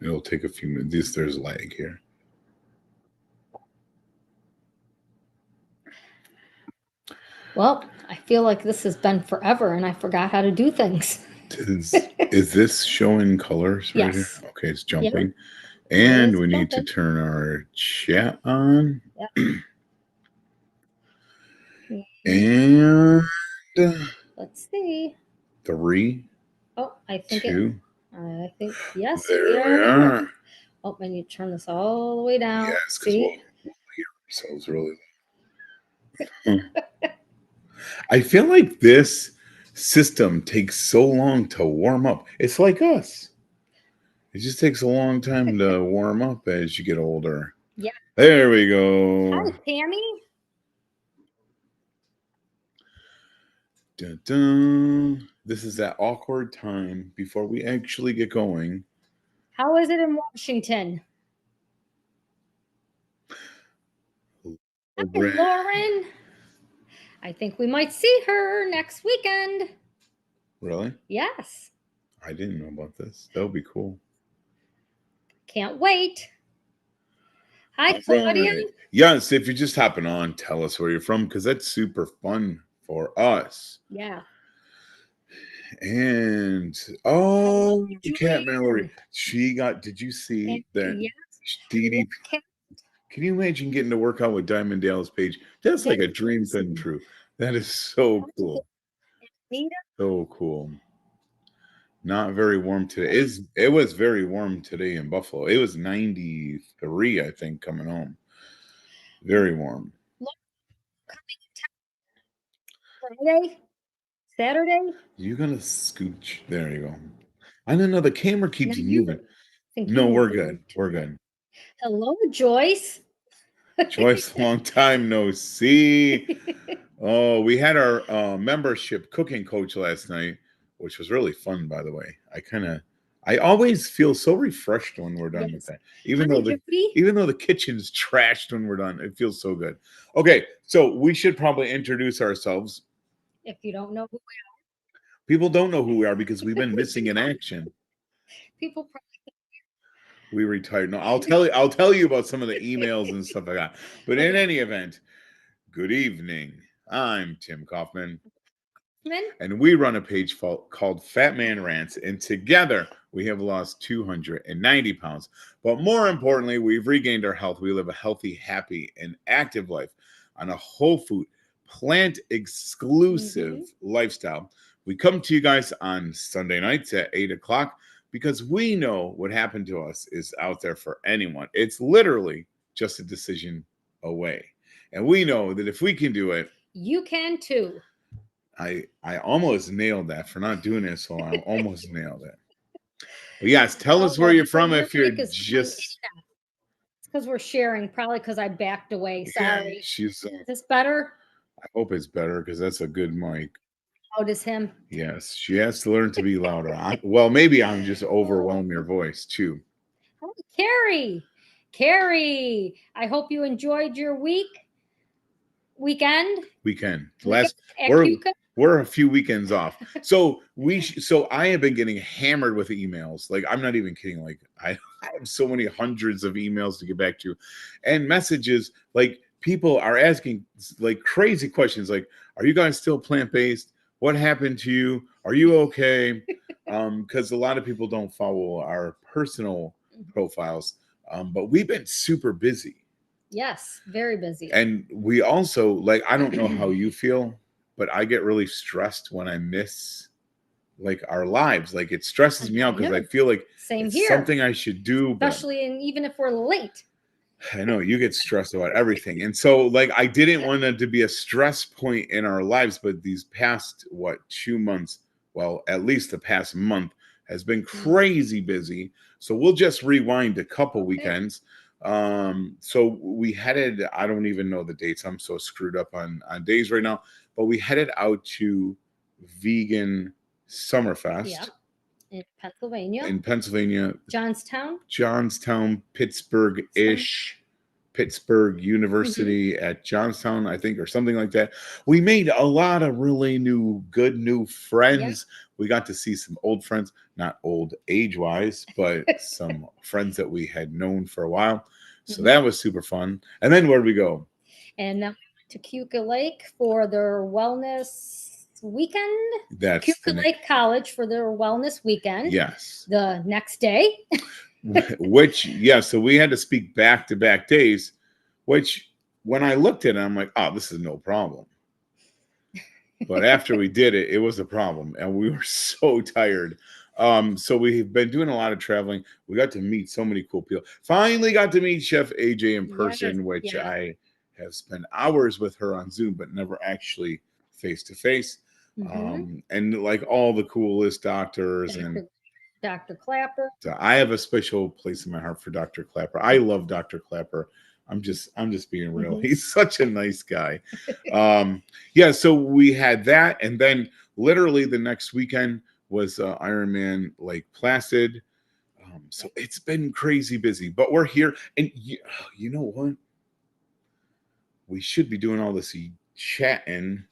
It'll take a few minutes. There's lag here. Well, I feel like this has been forever and I forgot how to do things. Is this showing colors right here? Yes. Okay, it's Yep. jumping. It And is we need to jumping. turn our chat on. Yep. And Let's see. 3, Oh, I think 2. yes, There we we are. are. Oh, and you turn this all the way down. Yes, because See? we'll hear ourselves really loud. I feel like this system takes so long to warm up. It's like us. It just takes a long time to warm up as you get older. Yeah. There we go. Hi, Tammy. Dun, dun. This is that awkward time before we actually get going. How is it in Washington? Hi, Lauren. I think we might see her next weekend. Really? Yes. I didn't know about this. That would be cool. Can't wait. Hi, Claudia. Right. Yes, if you're just hopping on, tell us where you're from because that's super fun for us. Yeah. And Cat Mallory, she got. Did you see that? Yes. DD, can you imagine getting to work out with Diamond Dallas Page? That's like a dream come true. That is so cool. So cool. Not very warm today. It was very warm today in Buffalo. It was 93, I think, coming home. Very warm. Friday? Saturday? You're gonna scooch. There you go. I don't know. The camera keeps moving. No, we're good. We're good. Hello, Joyce. Joyce, long time no see. Oh, we had our membership cooking coach last night, which was really fun, by the way. I always feel so refreshed when we're done with that. Even though the kitchen's trashed when we're done, it feels so good. Okay, so we should probably introduce ourselves. If you don't know who we are. People don't know who we are because we've been missing in action. People probably we retired. No, I'll tell you about some of the emails and stuff like that. But in any event, good evening. I'm Tim Kaufman. And we run a page called Fat Man Rants. And together we have lost 290 pounds. But more importantly, we've regained our health. We live a healthy, happy, and active life on a whole food, plant exclusive lifestyle. We come to you guys on Sunday nights at 8 o'clock because we know what happened to us is out there for anyone. It's literally just a decision away. And we know that if we can do it, you can too. I almost nailed that for not doing it, so I almost nailed it. But yes, tell us where you're from if you're just. It's because we're sharing, probably because I backed away. Sorry. Yeah, she's. Is this better? I hope it's better because that's a good mic. Loud as him. Yes, she has to learn to be louder. Well, maybe I'm just overwhelming your voice too. Oh, Carrie, I hope you enjoyed your weekend. We're a few weekends off. So I have been getting hammered with emails. Like, I'm not even kidding. Like, I have so many hundreds of emails to get back to and messages. Like, people are asking like crazy questions. Like, are you guys still plant-based? What happened to you? Are you okay? Because a lot of people don't follow our personal profiles. But we've been super busy. Yes, very busy. And we also, like, I don't know how you feel, but I get really stressed when I miss like our lives. Like, it stresses me out because I feel like it's something I should do. Especially even if we're late. I know you get stressed about everything. And so like I didn't want it to be a stress point in our lives, but these past 2 months, well, at least the past month has been crazy busy. So we'll just rewind a couple weekends. So we headed, I don't even know the dates. I'm so screwed up on days right now, but we headed out to Vegan Summerfest. Yeah. In Pennsylvania. Johnstown, Pittsburgh-ish. Pittsburgh University at Johnstown, I think, or something like that. We made a lot of really good new friends. We got to see some old friends, not old age-wise, but some friends that we had known for a while. So that was super fun. And then where'd we go? And then to Keuka Lake for their wellness weekend. That's Keuka Lake College for their wellness weekend. Yes. The next day. Which, yeah, so we had to speak back-to-back days, which when I looked at it, I'm like, oh, this is no problem. But after we did it, it was a problem, and we were so tired. So we've been doing a lot of traveling. We got to meet so many cool people. Finally got to meet Chef AJ in person, which I have spent hours with her on Zoom, but never actually face to face. And like all the coolest doctors and Dr. Clapper. So I have a special place in my heart for Dr. Clapper. I love Dr. Clapper. I'm just being real. He's such a nice guy. Yeah, so we had that, and then literally the next weekend was Ironman Lake Placid. So it's been crazy busy, but we're here, and you know what? We should be doing all this chatting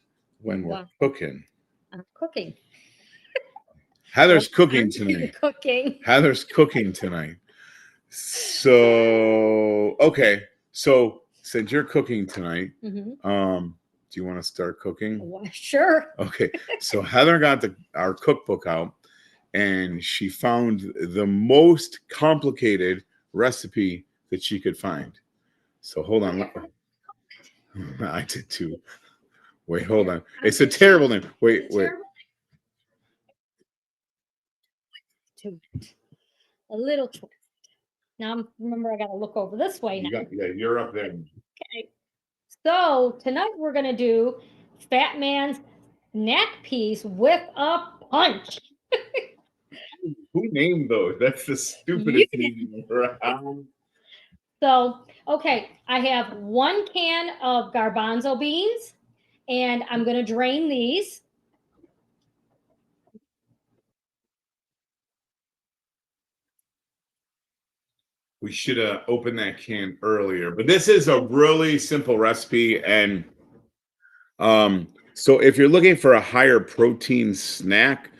when we're cooking. I'm cooking. Heather's cooking tonight. Heather's cooking tonight. So, okay. So, since you're cooking tonight, do you want to start cooking? Well, sure. Okay. So, Heather got our cookbook out, and she found the most complicated recipe that she could find. So, hold on. I did too. Wait, hold on. It's a terrible name. Wait. A little twist. Now, remember, I got to look over this way now. You're up there. Okay. So tonight we're going to do Fat Man's Snack Peas with a Punch. Who named those? That's the stupidest name around. So, okay, I have 1 can of garbanzo beans, and I'm going to drain these. We should have opened that can earlier, but this is a really simple recipe. And so if you're looking for a higher protein snack,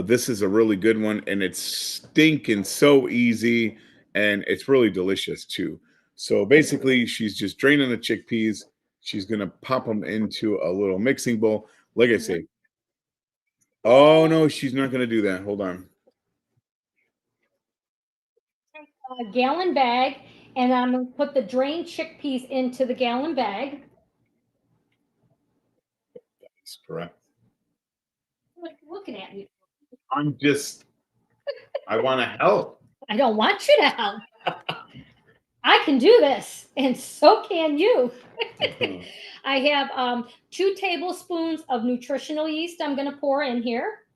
this is a really good one, and it's stinking so easy, and it's really delicious too. So basically, she's just draining the chickpeas. She's going to pop them into a little mixing bowl. Like I say, oh no, she's not going to do that. Hold on. A gallon bag, and I'm going to put the drained chickpeas into the gallon bag. That's correct. Like looking at you. I want to help. I don't want you to help. I can do this, and so can you. I have 2 tablespoons of nutritional yeast I'm going to pour in here.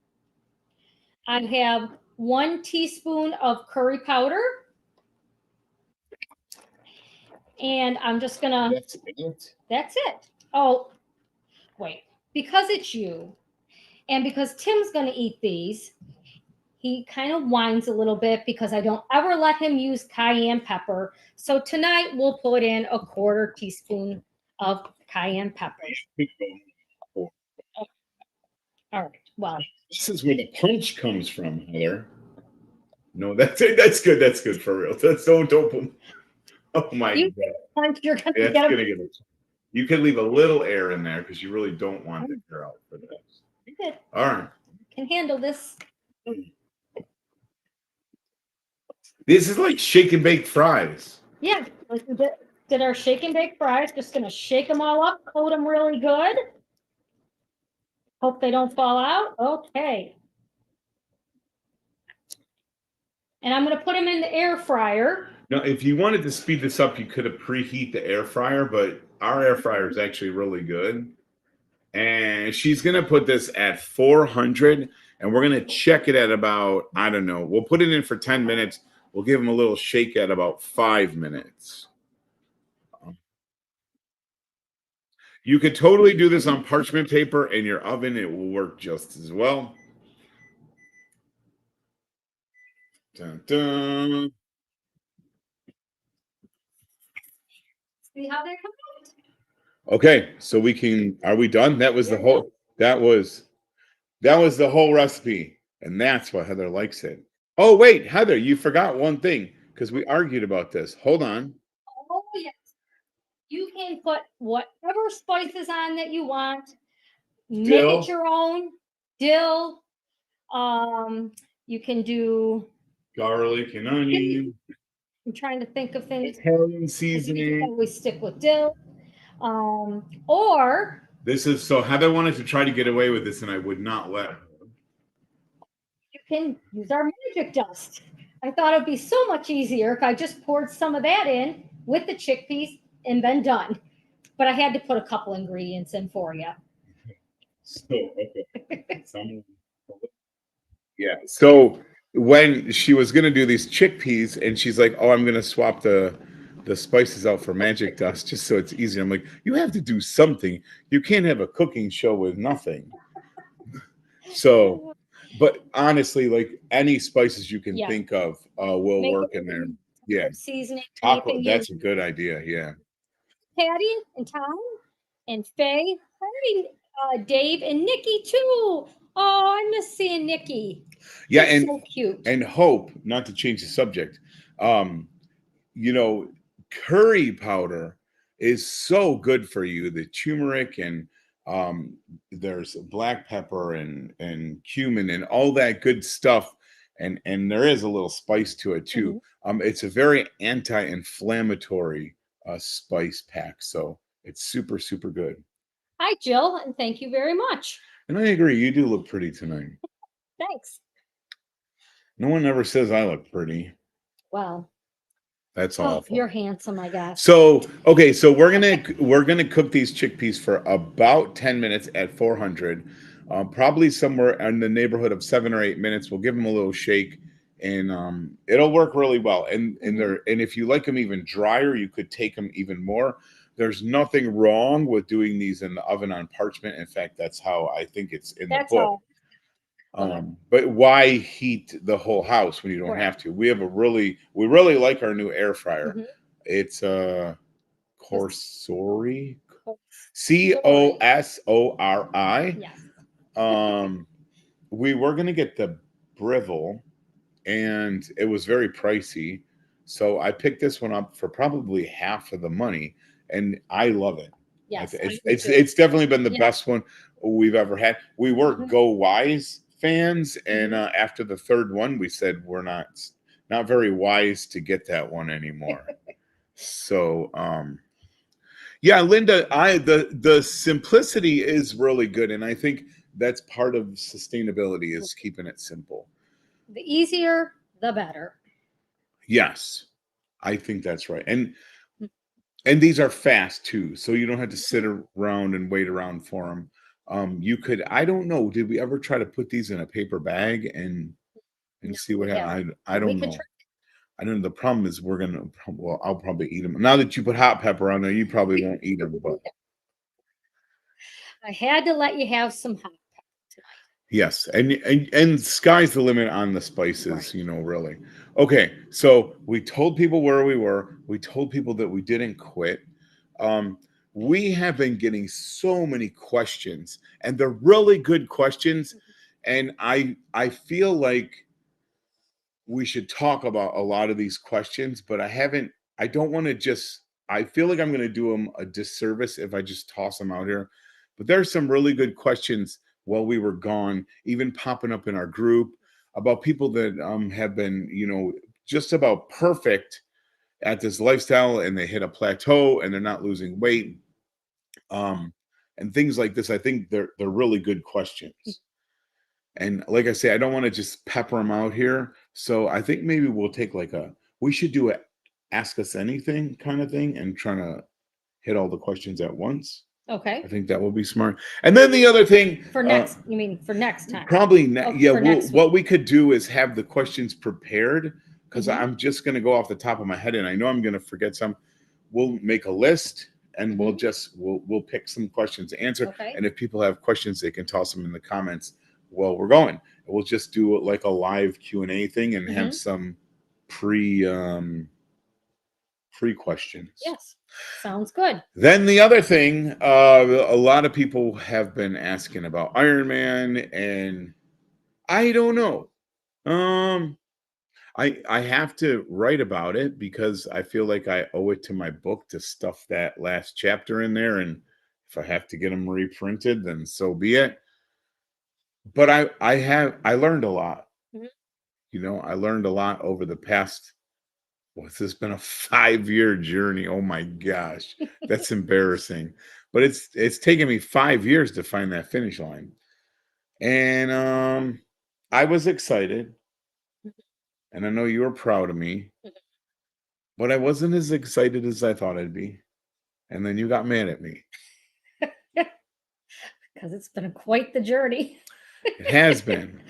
I have 1 teaspoon of curry powder. And I'm just going to... That's it. Oh, wait. Because it's you, and because Tim's going to eat these, he kind of whines a little bit because I don't ever let him use cayenne pepper. So tonight we'll put in a 1/4 teaspoon of cayenne pepper. All right. Well, this is where the punch comes from, Heather. No, that's it. That's good. That's good for real. Don't put. Oh my God! Punch, you're gonna get it. You can leave a little air in there because you really don't want the air out for this. Good. All right. Can handle this. This is like shake and bake fries. Yeah, like we did our shake and bake fries. Just gonna shake them all up, coat them really good. Hope they don't fall out. Okay. And I'm gonna put them in the air fryer. Now, if you wanted to speed this up, you could have preheat the air fryer, but our air fryer is actually really good. And she's gonna put this at 400, and we're gonna check it at about, I don't know, we'll put it in for 10 minutes. We'll give them a little shake at about 5 minutes. You could totally do this on parchment paper in your oven. It will work just as well. Dun, dun. See how they come out? Okay, so are we done? That was the whole recipe. And that's why Heather likes it. Oh, wait, Heather, you forgot one thing because we argued about this. Hold on. Oh, yes. You can put whatever spices on that you want. Make Dill. it your own. Dill. You can do Garlic and onion. I'm trying to think of things. Italian seasoning. We stick with dill. Or this is so Heather wanted to try to get away with this, and I would not let her. You can use our magic dust. I thought it'd be so much easier if I just poured some of that in with the chickpeas and then done. But I had to put a couple ingredients in for you. So okay. Yeah. So when she was gonna do these chickpeas, and she's like, "Oh, I'm gonna swap the spices out for magic dust just so it's easier." I'm like, "You have to do something. You can't have a cooking show with nothing." So, but honestly, like any spices you can think of will work in there. Yeah. Seasoning. That's a good idea. Yeah. Patty and Tom and Faye. Hi, Dave and Nikki too. Oh, I miss seeing Nikki. Yeah, She's and so cute. And Hope, not to change the subject, you know, curry powder is so good for you. The turmeric and there's black pepper and cumin and all that good stuff. And there is a little spice to it too. It's a very anti-inflammatory spice pack. So it's super, super good. Hi, Jill, and thank you very much. And I agree. You do look pretty tonight. Thanks. No one ever says I look pretty. Well, that's awful. You're handsome, I guess. So okay, so we're gonna cook these chickpeas for about 10 minutes at 400, probably somewhere in the neighborhood of 7 or 8 minutes. We'll give them a little shake, and it'll work really well. And if you like them even drier, you could take them even more. There's nothing wrong with doing these in the oven on parchment. In fact, that's how I think it's in the book. But why heat the whole house when you don't have to? We really like our new air fryer. It's Cosori, Cosori. Yes. We were gonna get the Breville, and it was very pricey, so I picked this one up for probably half of the money, and I love it. Yes, it's definitely been the best one we've ever had. We were Go Wise fans, and after the third one, we said we're not very wise to get that one anymore. So, yeah, Linda, the simplicity is really good, and I think that's part of sustainability is keeping it simple. The easier, the better. Yes, I think that's right, and these are fast too, so you don't have to sit around and wait around for them. You could, I don't know, did we ever try to put these in a paper bag and see what happens? I don't know. I don't know. The problem is I'll probably eat them. Now that you put hot pepper on there, you probably won't eat them, but I had to let you have some hot pepper tonight. Yes, and sky's the limit on the spices, really. Okay, so we told people where we were. We told people that we didn't quit. We have been getting so many questions, and they're really good questions. And I feel like we should talk about a lot of these questions, but I don't want to I feel like I'm going to do them a disservice if I just toss them out here. But there's some really good questions while we were gone, even popping up in our group about people that have been, just about perfect at this lifestyle, and they hit a plateau and they're not losing weight. And things like this. I think they're really good questions. And like I say, I don't want to just pepper them out here. So I think maybe we'll take we should do a ask us anything kind of thing and trying to hit all the questions at once. Okay. I think that will be smart. And then the other thing for next, you mean for next time? Probably what we could do is have the questions prepared, because I'm just going to go off the top of my head, and I know I'm going to forget some. We'll make a list, and we'll pick some questions to answer. Okay. And if people have questions, they can toss them in the comments while we're going. We'll just do like a live Q&A thing and have some pre questions. Yes, sounds good. Then the other thing, a lot of people have been asking about Ironman, and I don't know. Um, I have to write about it because I feel like I owe it to my book to stuff that last chapter in there, and if I have to get them reprinted, then so be it. But I learned a lot. Mhm. I learned a lot over the past. What's this been a 5-year journey? Oh my gosh, that's embarrassing. But it's taken me 5 years to find that finish line, and I was excited, and I know you were proud of me, but I wasn't as excited as I thought I'd be. And then you got mad at me. Because it's been quite the journey. It has been.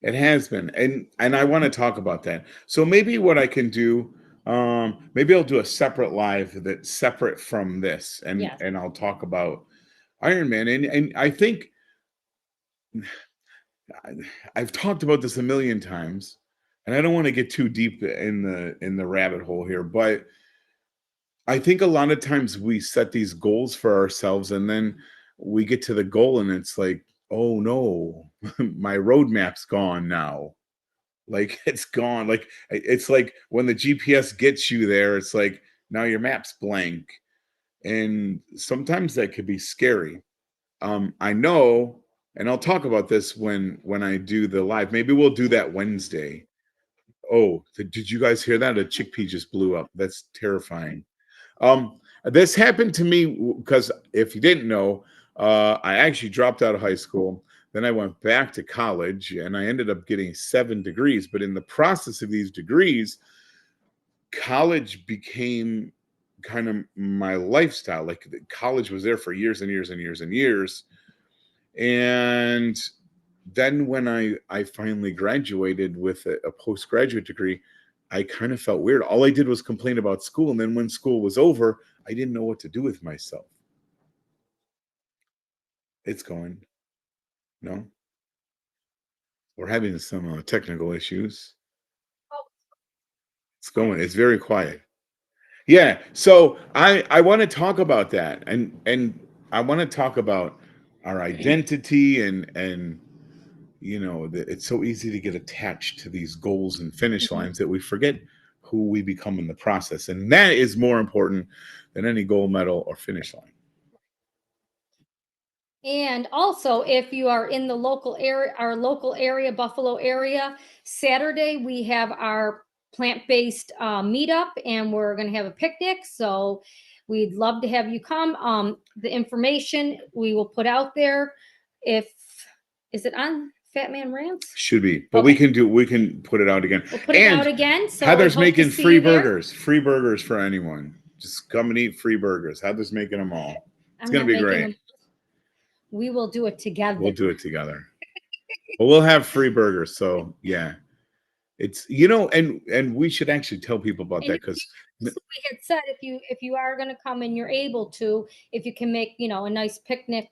It has been. And I want to talk about that. So maybe what I can do, maybe I'll do a separate live that's separate from this, and Yes. and I'll talk about Iron Man. And I think I've talked about this a million times, and I don't want to get too deep in the rabbit hole here, but I think a lot of times we set these goals for ourselves and then we get to the goal and it's like, oh no, my roadmap's gone now. Like it's gone. Like it's like when the GPS gets you there, it's like now your map's blank. And sometimes that could be scary. I know, and I'll talk about this when I do the live. Maybe we'll do that Wednesday. Oh, did you guys hear that? A chickpea just blew up. That's terrifying. This happened to me because if you didn't know, I actually dropped out of high school. Then I went back to college and I ended up getting 7 degrees. But in the process of these degrees, college became kind of my lifestyle. Like college was there for years and years and years and years. And then when I finally graduated with a postgraduate degree, I kind of felt weird. All I did was complain about school. And then when school was over, I didn't know what to do with myself. It's going. No, we're having some technical issues. Oh, It's going. It's very quiet. Yeah. So I want to talk about that, and I want to talk about our identity and it's so easy to get attached to these goals and finish mhm. lines that we forget who we become in the process, and that is more important than any gold medal or finish line. And also, if you are in the local area, our local area, Buffalo area, Saturday we have our plant-based meetup, and we're going to have a picnic. So we'd love to have you come. The information we will put out there. If is it on Fat Man Rants? Should be, but Okay. we can put it out again. We'll put it And out again. So Heather's I hope to making see free you there. free burgers for anyone. Just come and eat free burgers. Heather's making them all. It's I'm gonna not be making great. them. We will do it together. We'll do it together. But we'll have free burgers. So yeah, it's and we should actually tell people about And that because we had said if you are going to come and you're able to, if you can make a nice picnic,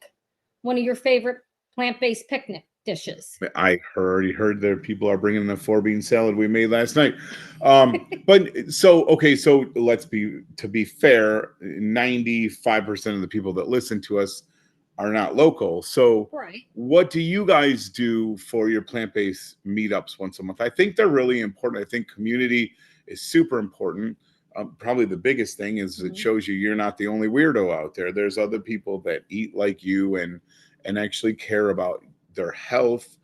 one of your favorite plant-based picnic dishes. I already heard that people are bringing the 4-bean salad we made last night. But so okay, so to be fair, 95% of the people that listen to us are not local. So Right. what do you guys do for your plant-based meetups once a month? I think they're really important. I think community is super important. Probably the biggest thing is it shows you're not the only weirdo out there. There's other people that eat like you and actually care about their health.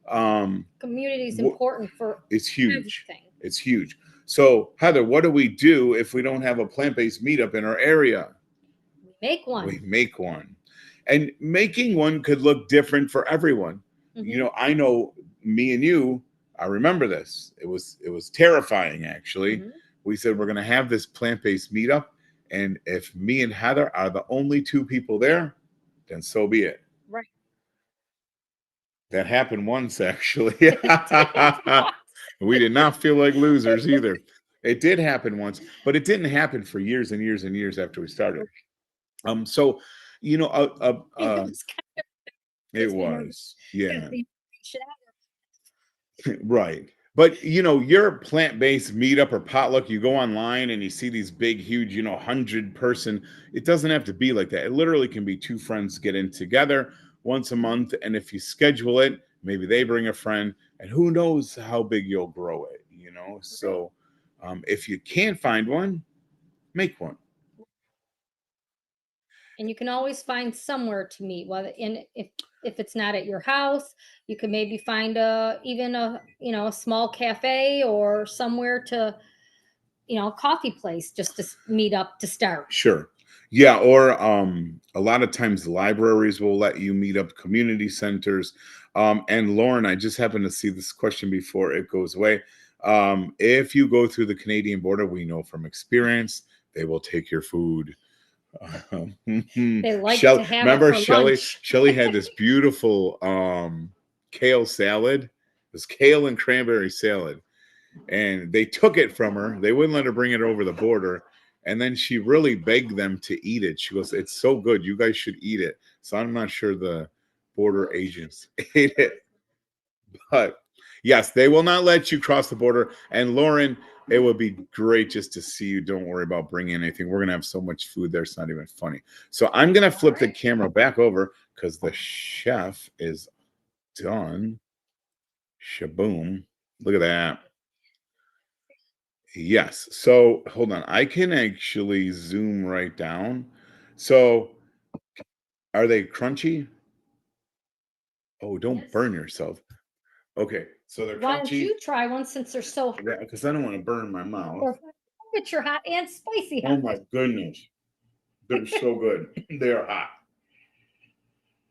Community is important for It's huge. everything. It's huge. So Heather, what do we do if we don't have a plant-based meetup in our area? Make one. We make one. And making one could look different for everyone. I know me and you, I remember this. It was terrifying actually. We said we're going to have this plant-based meetup, and if me and Heather are the only 2 people there, then so be it. Right. That happened once actually. We did not feel like losers either. It did happen once, but it didn't happen for years and years and years after we started. So It was it was, yeah. Right. But your plant-based meetup or potluck, you go online and you see these big, huge, 100-person. It doesn't have to be like that. It literally can be 2 friends getting together once a month. And if you schedule it maybe they bring a friend, and who knows how big you'll grow it, So if you can't find one, make one. And you can always find somewhere to meet, whether if it's not at your house, you can maybe find even a small cafe or somewhere to, a coffee place just to meet up to start. Sure. Yeah, or a lot of times libraries will let you meet up, community centers. And Lauren, I just happened to see this question before it goes away. If you go through the Canadian border, we know from experience they will take your food. They like Shelley, to have remember it for Shelly? lunch. Shelly had this beautiful kale salad. It was kale and cranberry salad, and they took it from her. They wouldn't let her bring it over the border, and then she really begged them to eat it. She goes, "It's so good, you guys should eat it." So I'm not sure the border agents ate it, but yes, they will not let you cross the border. And Lauren, it would be great just to see you. Don't worry about bringing anything. We're gonna have so much food there, it's not even funny. So I'm gonna flip the camera back over because the chef is done. Shaboom! Look at that. Yes. So hold on. I can actually zoom right down. So are they crunchy? Oh, don't Yes. burn yourself. Okay. So they're Why don't crunchy. you try one since they're so Because I don't want to burn my mouth. But you're hot and spicy Oh hot. my goodness. They're so good. They're hot.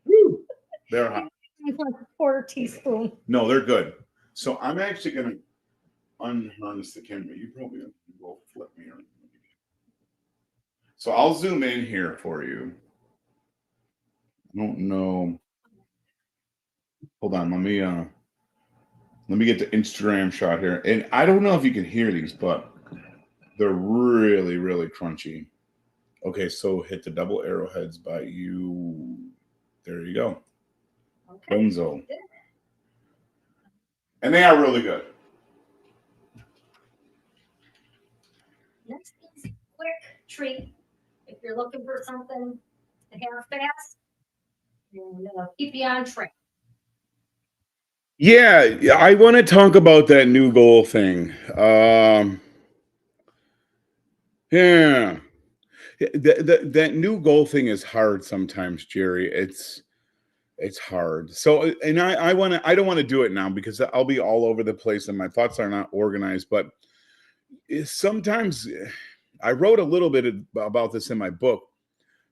Woo! They're hot. Like a quarter teaspoon. No, they're good. So I'm actually going to unharness the camera. You probably will flip me around. So I'll zoom in here for you. I don't know. Hold on. Let me get the Instagram shot here. And I don't know if you can hear these, but they're really, really crunchy. Okay, so hit the double arrowheads by you. There you go. Okay. Gonzo. And they are really good. Next easy, quick treat. If you're looking for something to have fast and keep you on track. Yeah, I want to talk about that new goal thing. Yeah. That new goal thing is hard sometimes, Jerry. It's hard. So, and I don't want to do it now because I'll be all over the place and my thoughts are not organized. But sometimes I wrote a little bit about this in my book.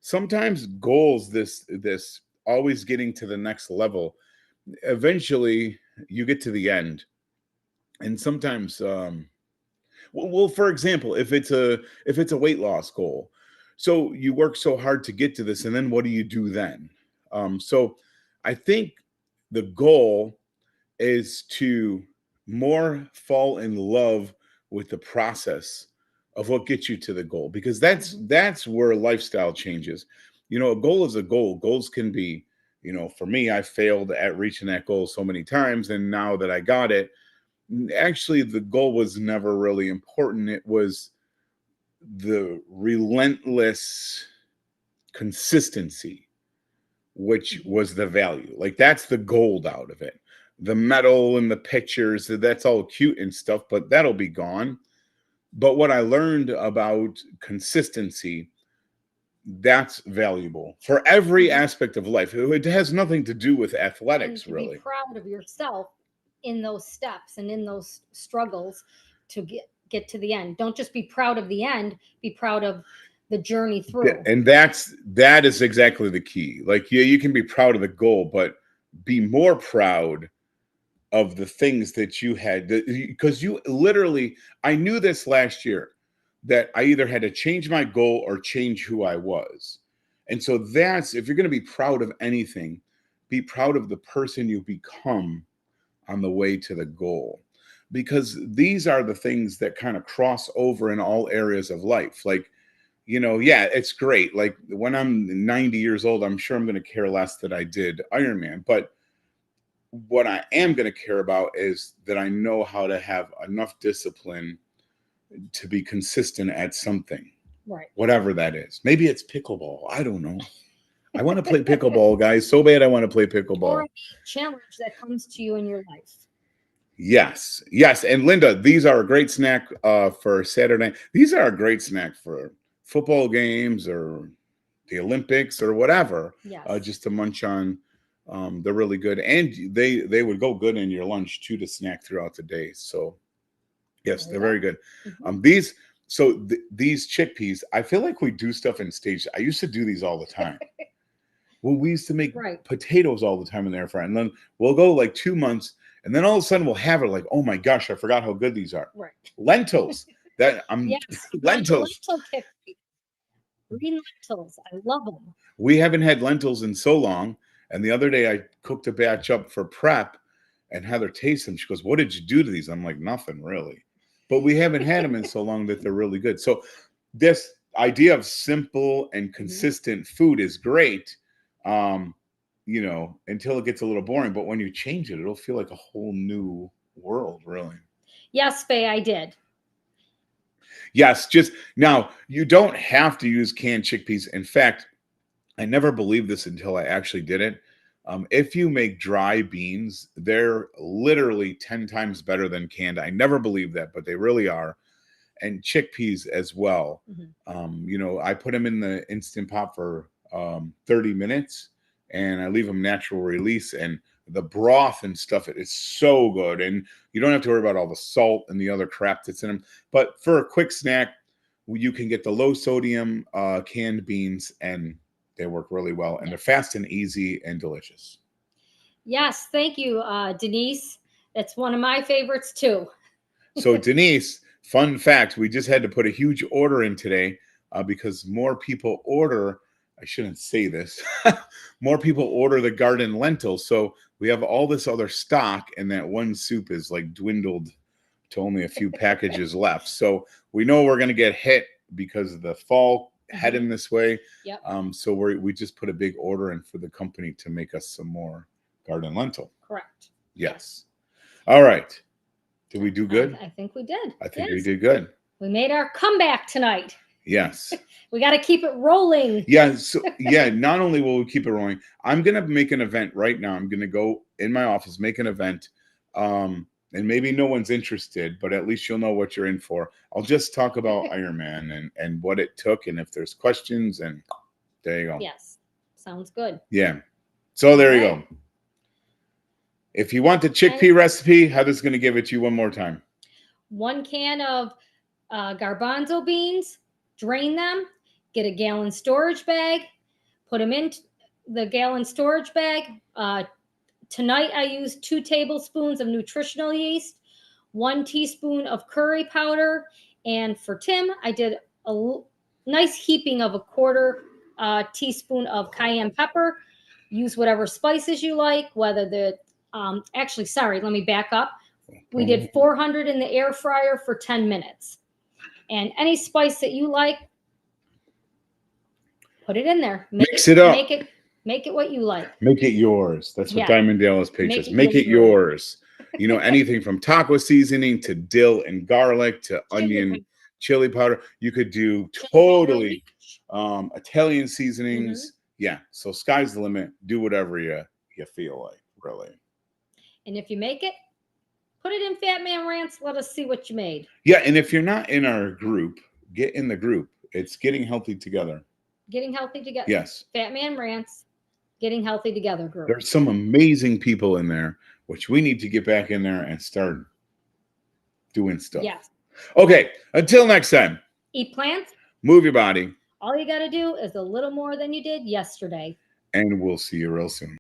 Sometimes goals, this always getting to the next level, eventually you get to the end, and sometimes well, for example, if it's a weight loss goal, so you work so hard to get to this, and then what do you do then? So I think the goal is to more fall in love with the process of what gets you to the goal, because that's where lifestyle changes. A goal is a goal. Goals can be, for me, I failed at reaching that goal so many times, and now that I got it, actually the goal was never really important. It was the relentless consistency, which was the value. Like, that's the gold out of it. The medal and the pictures, that's all cute and stuff, but that'll be gone. But what I learned about consistency, that's valuable for every aspect of life. It has nothing to do with athletics, And to really. be proud of yourself in those steps and in those struggles to get to the end. Don't just be proud of the end, be proud of the journey through. And that is exactly the key. Like, yeah, you can be proud of the goal, but be more proud of the things that you had, because you literally, I knew this last year, that I either had to change my goal or change who I was. And so that's, if you're going to be proud of anything, be proud of the person you become on the way to the goal, because these are the things that kind of cross over in all areas of life. Like, yeah, it's great. Like, when I'm 90 years old, I'm sure I'm going to care less that I did Ironman. But what I am going to care about is that I know how to have enough discipline to be consistent at something, Right. whatever that is. Maybe it's pickleball. I don't know. I want to play pickleball, guys. So bad I want to play Or pickleball. a challenge that comes to you in your life. Yes. And Linda, these are a great snack for Saturday. These are a great snack for football games or the Olympics or whatever. Yes. Just to munch on. They're really good, and they would go good in your lunch too to snack throughout the day. So yes, they're very good. Mhm. These chickpeas, I feel like we do stuff in stages. I used to do these all the time. Well, we used to make potatoes all the time in the air fryer, and then we'll go like 2 months, and then all of a sudden we'll have it like, oh my gosh, I forgot how good these are. Right. Lentils. Yes. Lentils. Lentil chickpeas. Green lentils. I love them. We haven't had lentils in so long, and the other day I cooked a batch up for prep, and Heather tastes them. She goes, "What did you do to these?" I'm like, "Nothing really," but we haven't had them in so long that they're really good. So this idea of simple and consistent food is great. Until it gets a little boring, but when you change it, it'll feel like a whole new world, really. Yes, Faye, I did. Yes, just now you don't have to use canned chickpeas. In fact, I never believed this until I actually did it. If you make dry beans, they're literally 10 times better than canned. I never believed that, but they really are. And chickpeas as well. I put them in the Instant Pot for 30 minutes, and I leave them natural release, and the broth and stuff, it is so good. And you don't have to worry about all the salt and the other crap that's in them. But for a quick snack, you can get the low sodium canned beans, and they work really well, and they're fast and easy and delicious. Yes, thank you, Denise. That's one of my favorites too. So Denise, fun fact, we just had to put a huge order in today because more people order, I shouldn't say this, more people order the garden lentils. So we have all this other stock, and that one soup is like dwindled to only a few packages left. So we know we're going to get hit because of the fall heading this way. Yep. So we just put a big order in for the company to make us some more garden lentil. Correct. Yes. All right. Did we do good? I think we did. I think we did good. We made our comeback tonight. Yes. We got to keep it rolling. Yeah. So not only will we keep it rolling, I'm going to make an event right now. I'm going to go in my office, make an event. And maybe no one's interested, but at least you'll know what you're in for. I'll just talk about Ironman and what it took, and if there's questions, and there you go. Yes. Sounds good. Yeah. So there you go. If you want the chickpea recipe, Heather's going to give it to you one more time. 1 can of garbanzo beans, drain them, get a gallon storage bag, put them in the gallon storage bag. Tonight I used 2 tablespoons of nutritional yeast, 1 teaspoon of curry powder, and for Tim, I did a nice heaping of a 1/4 teaspoon of cayenne pepper. Use whatever spices you like, whether the actually, sorry, let me back up. We did 400 in the air fryer for 10 minutes. And any spice that you like, put it in there. Mix it up. Make it what you like. Make it yours. That's what Diamond Dallas page says. Make it yours. Anything from taco seasoning to dill and garlic to onion, chili powder. You could do totally Italian seasonings. Yeah. So sky's the limit. Do whatever you feel like, really. And if you make it, put it in Fat Man Rants. Let us see what you made. Yeah. And if you're not in our group, get in the group. It's Getting Healthy Together. Getting Healthy Together. Yes. Fat Man Rants. Getting Healthy Together group. There's some amazing people in there, which we need to get back in there and start doing stuff. Yes. Okay. Until next time. Eat plants. Move your body. All you got to do is a little more than you did yesterday. And we'll see you real soon.